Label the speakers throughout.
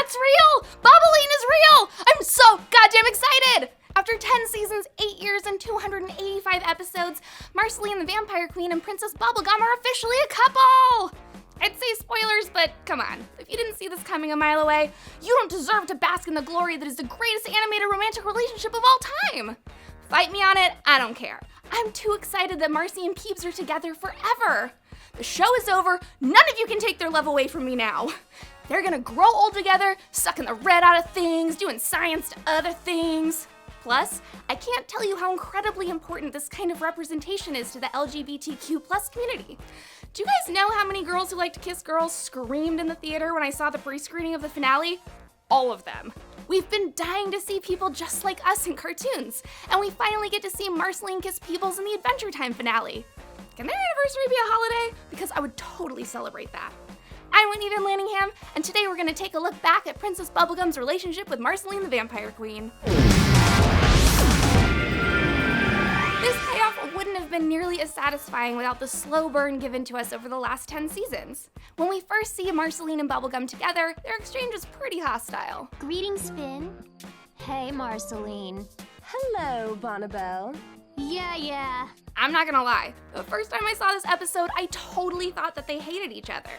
Speaker 1: It's real! Bubbline is real! I'm so goddamn excited! After 10 seasons, 8 years, and 285 episodes, Marceline the Vampire Queen and Princess Bubblegum are officially a couple! I'd say spoilers, but come on. If you didn't see this coming a mile away, you don't deserve to bask in the glory that is the greatest animated romantic relationship of all time! Fight me on it, I don't care. I'm too excited that Marcy and Peebs are together forever. The show is over, none of you can take their love away from me now. They're gonna grow old together, sucking the red out of things, doing science to other things. Plus, I can't tell you how incredibly important this kind of representation is to the LGBTQ+ community. Do you guys know how many girls who like to kiss girls screamed in the theater when I saw the pre-screening of the finale? All of them. We've been dying to see people just like us in cartoons, and we finally get to see Marceline kiss Peebles in the Adventure Time finale. Can their anniversary be a holiday? Because I would totally celebrate that. I'm Whitney Van Lanningham, and today we're gonna take a look back at Princess Bubblegum's relationship with Marceline the Vampire Queen. This payoff wouldn't have been nearly as satisfying without the slow burn given to us over the last 10 seasons. When we first see Marceline and Bubblegum together, their exchange is pretty hostile.
Speaker 2: Greetings, Finn. Hey, Marceline.
Speaker 3: Hello, Bonnabelle.
Speaker 2: Yeah.
Speaker 1: I'm not gonna lie, the first time I saw this episode, I totally thought that they hated each other.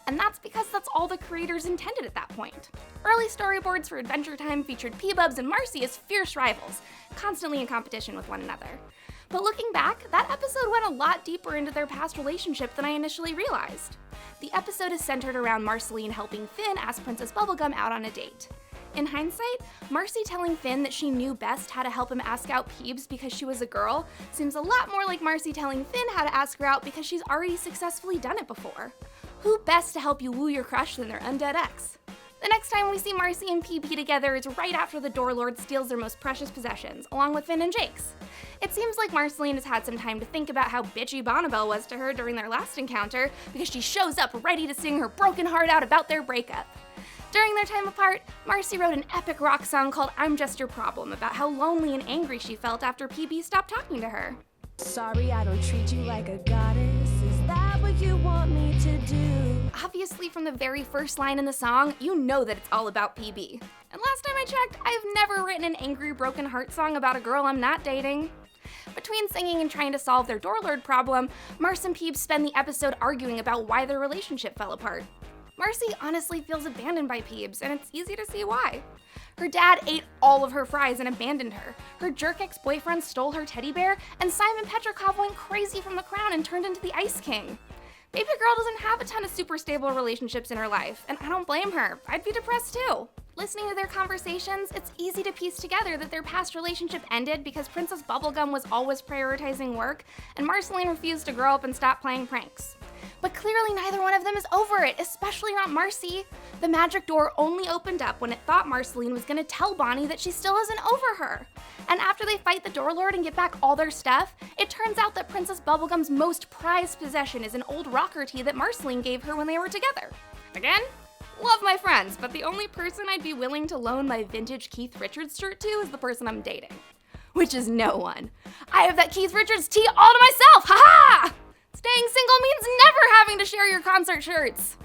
Speaker 1: And that's because that's all the creators intended at that point. Early storyboards for Adventure Time featured P-Bubs and Marcy as fierce rivals, constantly in competition with one another. But looking back, that episode went a lot deeper into their past relationship than I initially realized. The episode is centered around Marceline helping Finn ask Princess Bubblegum out on a date. In hindsight, Marcy telling Finn that she knew best how to help him ask out Peebs because she was a girl seems a lot more like Marcy telling Finn how to ask her out because she's already successfully done it before. Who best to help you woo your crush than their undead ex? The next time we see Marcy and PB together is right after the Door Lord steals their most precious possessions, along with Finn and Jake's. It seems like Marceline has had some time to think about how bitchy Bonnabelle was to her during their last encounter, because she shows up ready to sing her broken heart out about their breakup. During their time apart, Marcy wrote an epic rock song called I'm Just Your Problem about how lonely and angry she felt after PB stopped talking to her.
Speaker 3: Sorry I don't treat you like a goddess. Is that what you want me to do?
Speaker 1: Obviously, from the very first line in the song, you know that it's all about PB. And last time I checked, I've never written an angry, broken heart song about a girl I'm not dating. Between singing and trying to solve their Door Lord problem, Marce and Peebs spend the episode arguing about why their relationship fell apart. Marcy honestly feels abandoned by Peebs, and it's easy to see why. Her dad ate all of her fries and abandoned her. Her jerk ex-boyfriend stole her teddy bear, and Simon Petrikov went crazy from the crown and turned into the Ice King. Baby girl doesn't have a ton of super stable relationships in her life, and I don't blame her. I'd be depressed too. Listening to their conversations, it's easy to piece together that their past relationship ended because Princess Bubblegum was always prioritizing work, and Marceline refused to grow up and stop playing pranks. But clearly neither one of them is over it, especially not Marcy. The magic door only opened up when it thought Marceline was gonna tell Bonnie that she still isn't over her. And after they fight the Door Lord and get back all their stuff, it turns out that Princess Bubblegum's most prized possession is an old rocker tee that Marceline gave her when they were together. Again, love my friends, but the only person I'd be willing to loan my vintage Keith Richards shirt to is the person I'm dating. Which is no one. I have that Keith Richards tee all to myself, haha! Staying single means never having to share your concert shirts.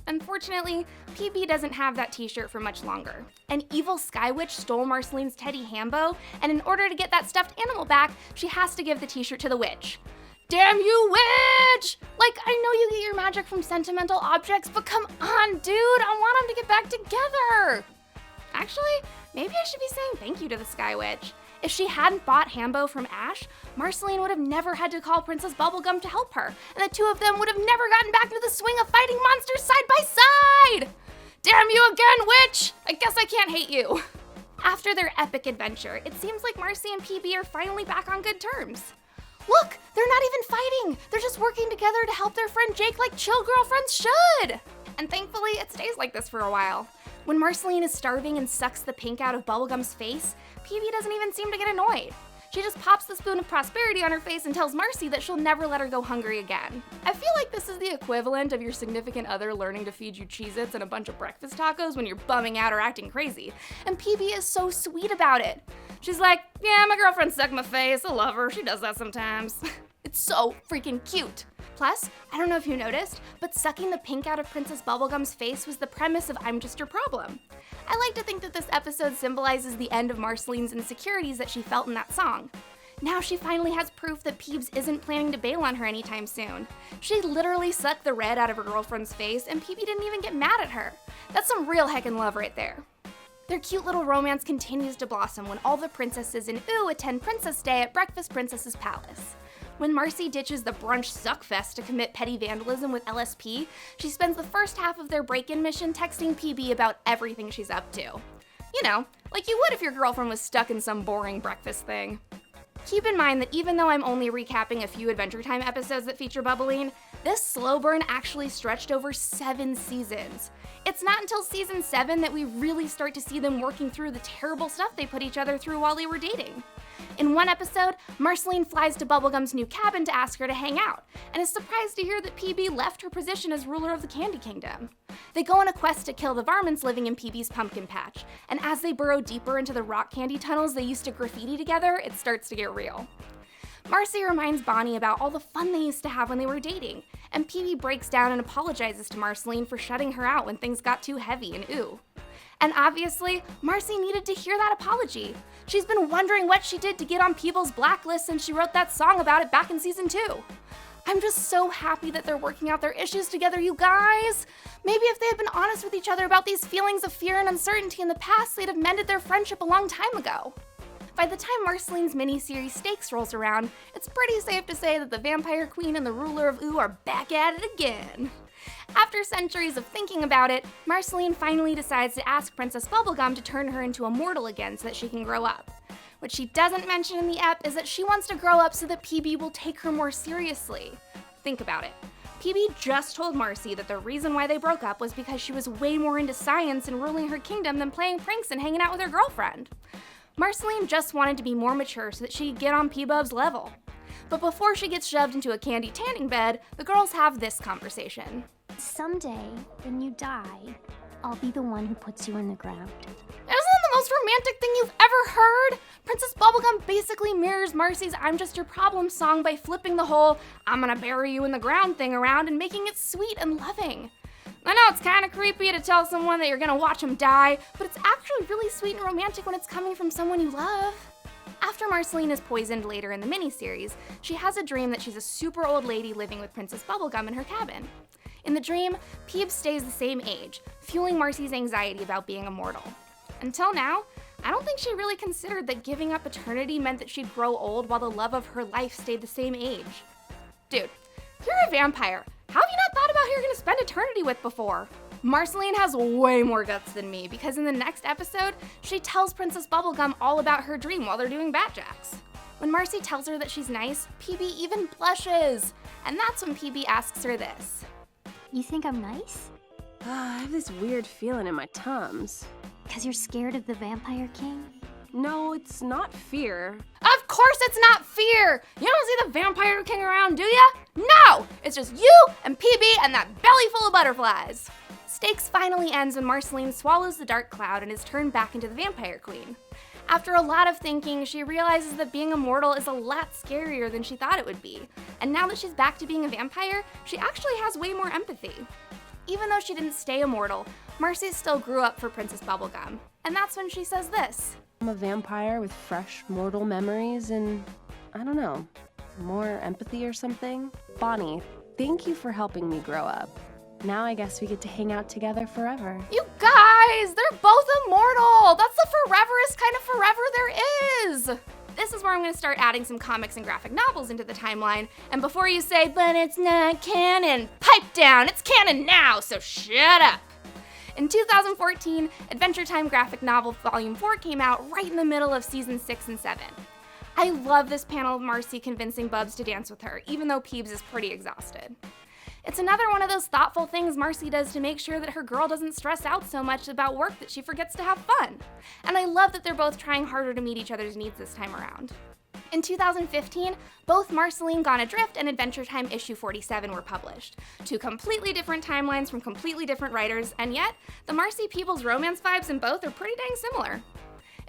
Speaker 1: Unfortunately, PB doesn't have that t-shirt for much longer. An evil sky witch stole Marceline's Teddy Hambo, and in order to get that stuffed animal back, she has to give the t-shirt to the witch. Damn you, witch! Like, I know you get your magic from sentimental objects, but come on, dude, I want them to get back together! Actually, maybe I should be saying thank you to the Sky Witch. If she hadn't bought Hambo from Ash, Marceline would have never had to call Princess Bubblegum to help her, and the two of them would have never gotten back into the swing of fighting monsters side by side! Damn you again, witch! I guess I can't hate you. After their epic adventure, it seems like Marcy and PB are finally back on good terms. Look, they're not even fighting! They're just working together to help their friend Jake like chill girlfriends should! And thankfully, it stays like this for a while. When Marceline is starving and sucks the pink out of Bubblegum's face, PB doesn't even seem to get annoyed. She just pops the spoon of prosperity on her face and tells Marcy that she'll never let her go hungry again. I feel like this is the equivalent of your significant other learning to feed you Cheez-Its and a bunch of breakfast tacos when you're bumming out or acting crazy. And PB is so sweet about it. She's like, yeah, my girlfriend sucked my face, I love her, she does that sometimes. It's so freaking cute. Plus, I don't know if you noticed, but sucking the pink out of Princess Bubblegum's face was the premise of I'm Just Your Problem. I like to think that this episode symbolizes the end of Marceline's insecurities that she felt in that song. Now she finally has proof that Peebs isn't planning to bail on her anytime soon. She literally sucked the red out of her girlfriend's face and Peebee didn't even get mad at her. That's some real heckin' love right there. Their cute little romance continues to blossom when all the princesses in OO attend Princess Day at Breakfast Princess's Palace. When Marcy ditches the brunch suckfest to commit petty vandalism with LSP, she spends the first half of their break-in mission texting PB about everything she's up to. You know, like you would if your girlfriend was stuck in some boring breakfast thing. Keep in mind that even though I'm only recapping a few Adventure Time episodes that feature Bubbline, this slow burn actually stretched over 7 seasons. It's not until season 7 that we really start to see them working through the terrible stuff they put each other through while they were dating. In one episode, Marceline flies to Bubblegum's new cabin to ask her to hang out, and is surprised to hear that PB left her position as ruler of the Candy Kingdom. They go on a quest to kill the varmints living in PB's pumpkin patch, and as they burrow deeper into the rock candy tunnels they used to graffiti together, it starts to get real. Marcy reminds Bonnie about all the fun they used to have when they were dating, and PB breaks down and apologizes to Marceline for shutting her out when things got too heavy in OO. And obviously, Marcy needed to hear that apology. She's been wondering what she did to get on People's blacklist since she wrote that song about it back in season 2. I'm just so happy that they're working out their issues together, you guys. Maybe if they had been honest with each other about these feelings of fear and uncertainty in the past, they'd have mended their friendship a long time ago. By the time Marceline's miniseries Stakes rolls around, it's pretty safe to say that the Vampire Queen and the ruler of OO are back at it again. After centuries of thinking about it, Marceline finally decides to ask Princess Bubblegum to turn her into a mortal again so that she can grow up. What she doesn't mention in the ep is that she wants to grow up so that PB will take her more seriously. Think about it. PB just told Marcy that the reason why they broke up was because she was way more into science and ruling her kingdom than playing pranks and hanging out with her girlfriend. Marceline just wanted to be more mature so that she could get on P-Bub's level. But before she gets shoved into a candy tanning bed, the girls have this conversation.
Speaker 2: Someday, when you die, I'll be the one who puts you in the ground.
Speaker 1: Isn't that the most romantic thing you've ever heard? Princess Bubblegum basically mirrors Marcy's I'm Just Your Problem song by flipping the whole I'm gonna bury you in the ground thing around and making it sweet and loving. I know it's kind of creepy to tell someone that you're gonna watch them die, but it's actually really sweet and romantic when it's coming from someone you love. After Marceline is poisoned later in the miniseries, she has a dream that she's a super old lady living with Princess Bubblegum in her cabin. In the dream, Peebs stays the same age, fueling Marcy's anxiety about being immortal. Until now, I don't think she really considered that giving up eternity meant that she'd grow old while the love of her life stayed the same age. Dude, you're a vampire. How have you not thought about who you're gonna spend eternity with before? Marceline has way more guts than me because in the next episode, she tells Princess Bubblegum all about her dream while they're doing Batjacks. When Marcy tells her that she's nice, PB even blushes. And that's when PB asks her this.
Speaker 2: You think I'm nice?
Speaker 4: I have this weird feeling in my tums.
Speaker 2: 'Cause you're scared of the Vampire King?
Speaker 4: No, it's not fear.
Speaker 1: Of course it's not fear! You don't see the Vampire King around, do ya? No! It's just you and PB and that belly full of butterflies. Stakes finally ends when Marceline swallows the dark cloud and is turned back into the Vampire Queen. After a lot of thinking, she realizes that being immortal is a lot scarier than she thought it would be. And now that she's back to being a vampire, she actually has way more empathy. Even though she didn't stay immortal, Marcy still grew up for Princess Bubblegum. And that's when she says this.
Speaker 4: I'm a vampire with fresh mortal memories and, I don't know, more empathy or something. Bonnie, thank you for helping me grow up. Now I guess we get to hang out together forever.
Speaker 1: You guys, they're both immortal! That's the foreverest kind of forever there is! This is where I'm gonna start adding some comics and graphic novels into the timeline, and before you say, but it's not canon, pipe down, it's canon now, so shut up! In 2014, Adventure Time graphic novel Volume 4 came out right in the middle of season 6 and 7. I love this panel of Marcy convincing Bubs to dance with her, even though Peebs is pretty exhausted. It's another one of those thoughtful things Marcy does to make sure that her girl doesn't stress out so much about work that she forgets to have fun. And I love that they're both trying harder to meet each other's needs this time around. In 2015, both Marceline Gone Adrift and Adventure Time issue 47 were published. Two completely different timelines from completely different writers, and yet, the Marcy Peebles romance vibes in both are pretty dang similar.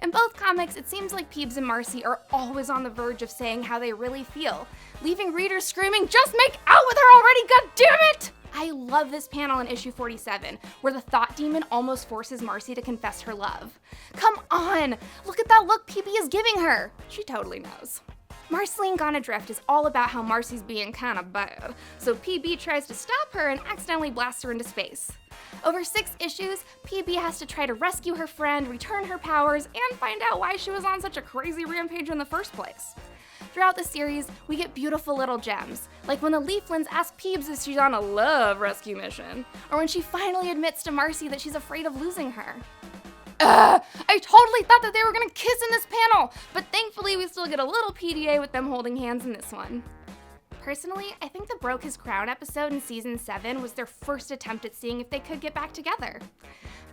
Speaker 1: In both comics, it seems like Peebs and Marcy are always on the verge of saying how they really feel, leaving readers screaming, "Just make out with her already, goddammit!" I love this panel in issue 47, where the Thought Demon almost forces Marcy to confess her love. Come on! Look at that look PB is giving her! She totally knows. Marceline Gone Adrift is all about how Marcy's being kinda bad, so PB tries to stop her and accidentally blasts her into space. Over 6 issues, PB has to try to rescue her friend, return her powers, and find out why she was on such a crazy rampage in the first place. Throughout the series, we get beautiful little gems, like when the Leaflins ask Peebs if she's on a love rescue mission, or when she finally admits to Marcy that she's afraid of losing her. I totally thought that they were gonna kiss in this panel, but thankfully we still get a little PDA with them holding hands in this one. Personally, I think the Broke His Crown episode in season 7 was their first attempt at seeing if they could get back together.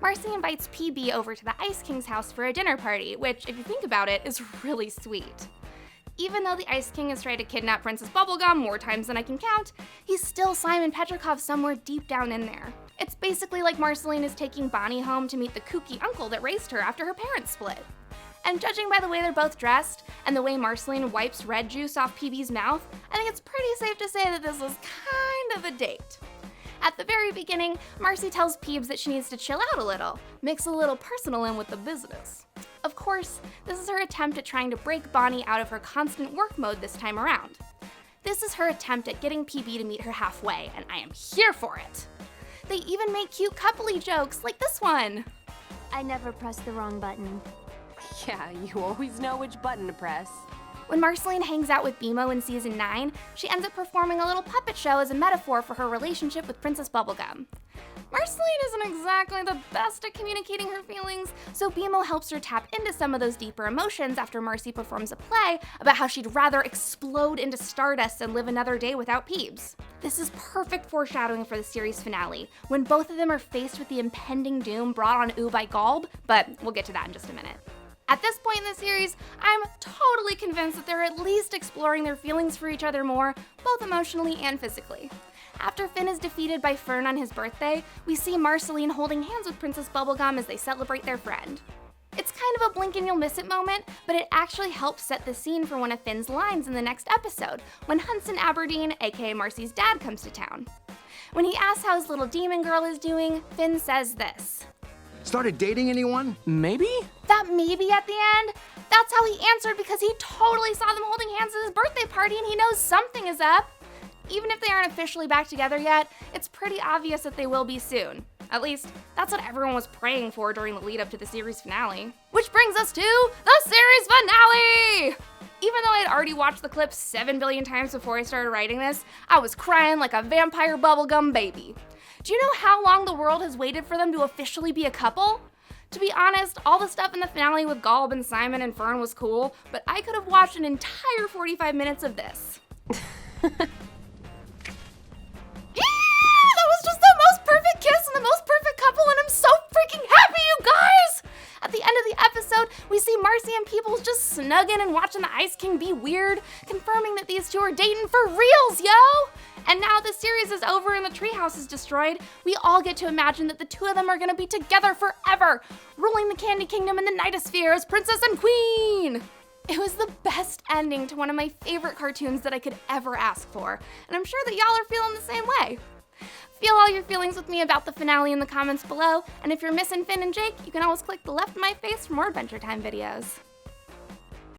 Speaker 1: Marcy invites PB over to the Ice King's house for a dinner party, which, if you think about it, is really sweet. Even though the Ice King has tried to kidnap Princess Bubblegum more times than I can count, he's still Simon Petrikov somewhere deep down in there. It's basically like Marceline is taking Bonnie home to meet the kooky uncle that raised her after her parents split. And judging by the way they're both dressed, and the way Marceline wipes red juice off PB's mouth, I think it's pretty safe to say that this was kind of a date. At the very beginning, Marcy tells Peebs that she needs to chill out a little, mix a little personal in with the business. Of course, this is her attempt at trying to break Bonnie out of her constant work mode this time around. This is her attempt at getting PB to meet her halfway, and I am here for it. They even make cute coupley jokes, like this one.
Speaker 2: I never pressed the wrong button.
Speaker 4: Yeah, you always know which button to press.
Speaker 1: When Marceline hangs out with BMO in season 9, she ends up performing a little puppet show as a metaphor for her relationship with Princess Bubblegum. Marceline isn't exactly the best at communicating her feelings, so BMO helps her tap into some of those deeper emotions after Marcy performs a play about how she'd rather explode into stardust than live another day without Peebs. This is perfect foreshadowing for the series finale, when both of them are faced with the impending doom brought on Ooh by Galb, but we'll get to that in just a minute. At this point in the series, I'm totally convinced that they're at least exploring their feelings for each other more, both emotionally and physically. After Finn is defeated by Fern on his birthday, we see Marceline holding hands with Princess Bubblegum as they celebrate their friend. It's kind of a blink and you'll miss it moment, but it actually helps set the scene for one of Finn's lines in the next episode, when Hunson Aberdeen, aka Marcy's dad, comes to town. When he asks how his little demon girl is doing, Finn says this.
Speaker 5: Started dating anyone?
Speaker 6: Maybe?
Speaker 1: That maybe at the end? That's how he answered because he totally saw them holding hands at his birthday party and he knows something is up. Even if they aren't officially back together yet, it's pretty obvious that they will be soon. At least, that's what everyone was praying for during the lead up to the series finale. Which brings us to the series finale! Even though I'd already watched the clip 7 billion times before I started writing this, I was crying like a vampire bubblegum baby. Do you know how long the world has waited for them to officially be a couple? To be honest, all the stuff in the finale with Galb and Simon and Fern was cool, but I could have watched an entire 45 minutes of this. That was just the most perfect kiss and the most perfect couple, and I'm so freaking happy, you guys! At the end of the episode, we see Marcy and Peoples just snugging and watching the Ice King be weird, confirming that these two are dating for reals, yo! And now the series is over and the treehouse is destroyed, we all get to imagine that the two of them are gonna be together forever, ruling the Candy Kingdom and the Nightosphere as Princess and Queen! It was the best ending to one of my favorite cartoons that I could ever ask for, and I'm sure that y'all are feeling the same way. Feel all your feelings with me about the finale in the comments below, and if you're missing Finn and Jake, you can always click the left of my face for more Adventure Time videos.